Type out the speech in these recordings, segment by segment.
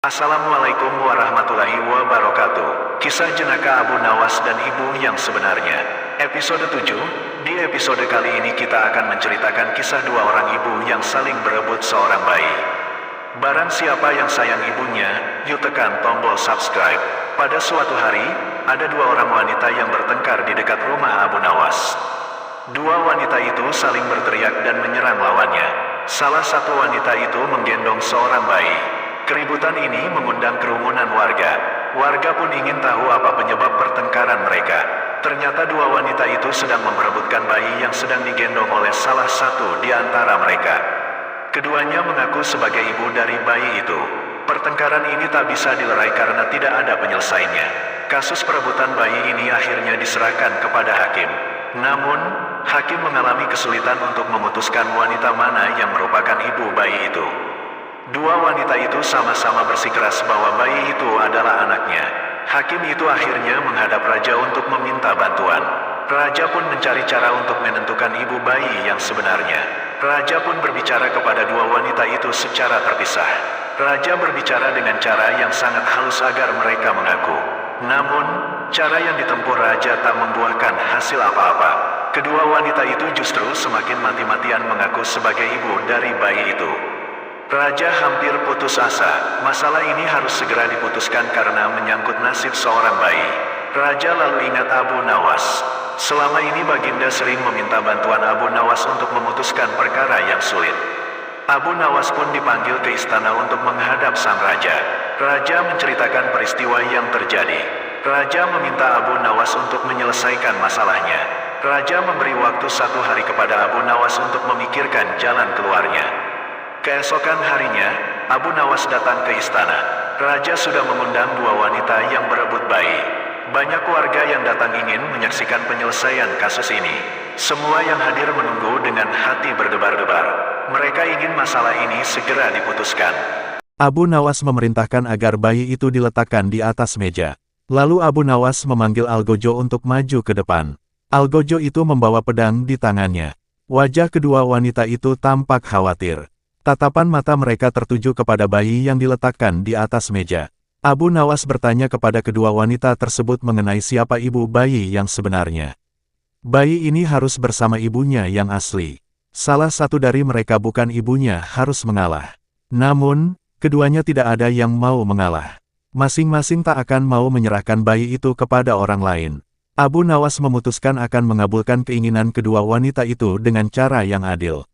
Assalamualaikum warahmatullahi wabarakatuh. Kisah jenaka Abu Nawas dan ibu yang sebenarnya. Episode 7. Di episode kali ini kita akan menceritakan kisah dua orang ibu yang saling berebut seorang bayi. Barang siapa yang sayang ibunya, yuk tekan tombol subscribe. Pada suatu hari, ada dua orang wanita yang bertengkar di dekat rumah Abu Nawas. Dua wanita itu saling berteriak dan menyerang lawannya. Salah satu wanita itu menggendong seorang bayi. Keributan ini mengundang kerumunan warga. Warga pun ingin tahu apa penyebab pertengkaran mereka. Ternyata dua wanita itu sedang memperebutkan bayi yang sedang digendong oleh salah satu di antara mereka. Keduanya mengaku sebagai ibu dari bayi itu. Pertengkaran ini tak bisa dilerai karena tidak ada penyelesaiannya. Kasus perebutan bayi ini akhirnya diserahkan kepada hakim. Namun, hakim mengalami kesulitan untuk memutuskan wanita mana yang merupakan ibu bayi itu. Dua wanita itu sama-sama bersikeras bahwa bayi itu adalah anaknya. Hakim itu akhirnya menghadap raja untuk meminta bantuan. Raja pun mencari cara untuk menentukan ibu bayi yang sebenarnya. Raja pun berbicara kepada dua wanita itu secara terpisah. Raja berbicara dengan cara yang sangat halus agar mereka mengaku. Namun, cara yang ditempuh raja tak membuahkan hasil apa-apa. Kedua wanita itu justru semakin mati-matian mengaku sebagai ibu dari bayi itu. Raja hampir putus asa. Masalah ini harus segera diputuskan karena menyangkut nasib seorang bayi. Raja lalu ingat Abu Nawas. Selama ini Baginda sering meminta bantuan Abu Nawas untuk memutuskan perkara yang sulit. Abu Nawas pun dipanggil ke istana untuk menghadap sang raja. Raja menceritakan peristiwa yang terjadi. Raja meminta Abu Nawas untuk menyelesaikan masalahnya. Raja memberi waktu 1 hari kepada Abu Nawas untuk memikirkan jalan keluarnya. Keesokan harinya, Abu Nawas datang ke istana. Raja sudah mengundang dua wanita yang berebut bayi. Banyak warga yang datang ingin menyaksikan penyelesaian kasus ini. Semua yang hadir menunggu dengan hati berdebar-debar. Mereka ingin masalah ini segera diputuskan. Abu Nawas memerintahkan agar bayi itu diletakkan di atas meja. Lalu Abu Nawas memanggil Algojo untuk maju ke depan. Algojo itu membawa pedang di tangannya. Wajah kedua wanita itu tampak khawatir. Tatapan mata mereka tertuju kepada bayi yang diletakkan di atas meja. Abu Nawas bertanya kepada kedua wanita tersebut mengenai siapa ibu bayi yang sebenarnya. Bayi ini harus bersama ibunya yang asli. Salah satu dari mereka bukan ibunya harus mengalah. Namun, keduanya tidak ada yang mau mengalah. Masing-masing tak akan mau menyerahkan bayi itu kepada orang lain. Abu Nawas memutuskan akan mengabulkan keinginan kedua wanita itu dengan cara yang adil.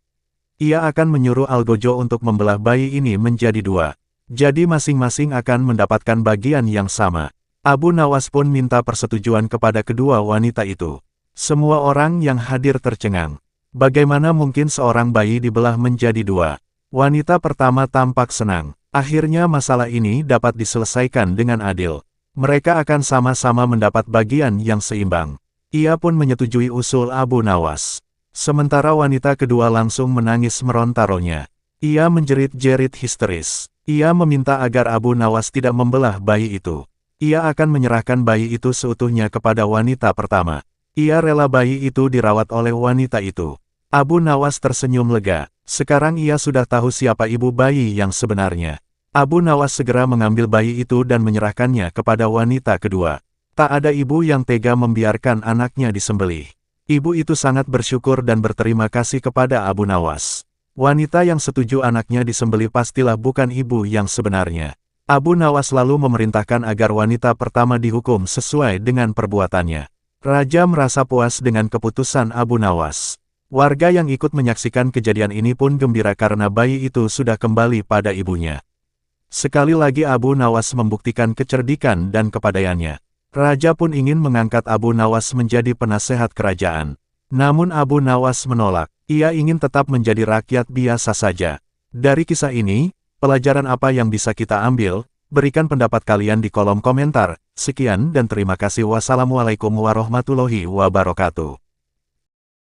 Ia akan menyuruh Algojo untuk membelah bayi ini menjadi dua. Jadi masing-masing akan mendapatkan bagian yang sama. Abu Nawas pun minta persetujuan kepada kedua wanita itu. Semua orang yang hadir tercengang. Bagaimana mungkin seorang bayi dibelah menjadi dua? Wanita pertama tampak senang. Akhirnya masalah ini dapat diselesaikan dengan adil. Mereka akan sama-sama mendapat bagian yang seimbang. Ia pun menyetujui usul Abu Nawas. Sementara wanita kedua langsung menangis meronta-ronta. Ia menjerit-jerit histeris. Ia meminta agar Abu Nawas tidak membelah bayi itu. Ia akan menyerahkan bayi itu seutuhnya kepada wanita pertama. Ia rela bayi itu dirawat oleh wanita itu. Abu Nawas tersenyum lega. Sekarang ia sudah tahu siapa ibu bayi yang sebenarnya. Abu Nawas segera mengambil bayi itu dan menyerahkannya kepada wanita kedua. Tak ada ibu yang tega membiarkan anaknya disembelih. Ibu itu sangat bersyukur dan berterima kasih kepada Abu Nawas. Wanita yang setuju anaknya disembelih pastilah bukan ibu yang sebenarnya. Abu Nawas lalu memerintahkan agar wanita pertama dihukum sesuai dengan perbuatannya. Raja merasa puas dengan keputusan Abu Nawas. Warga yang ikut menyaksikan kejadian ini pun gembira karena bayi itu sudah kembali pada ibunya. Sekali lagi Abu Nawas membuktikan kecerdikan dan kepandaiannya. Raja pun ingin mengangkat Abu Nawas menjadi penasehat kerajaan. Namun Abu Nawas menolak. Ia ingin tetap menjadi rakyat biasa saja. Dari kisah ini, pelajaran apa yang bisa kita ambil? Berikan pendapat kalian di kolom komentar. Sekian dan terima kasih. Wassalamualaikum warahmatullahi wabarakatuh.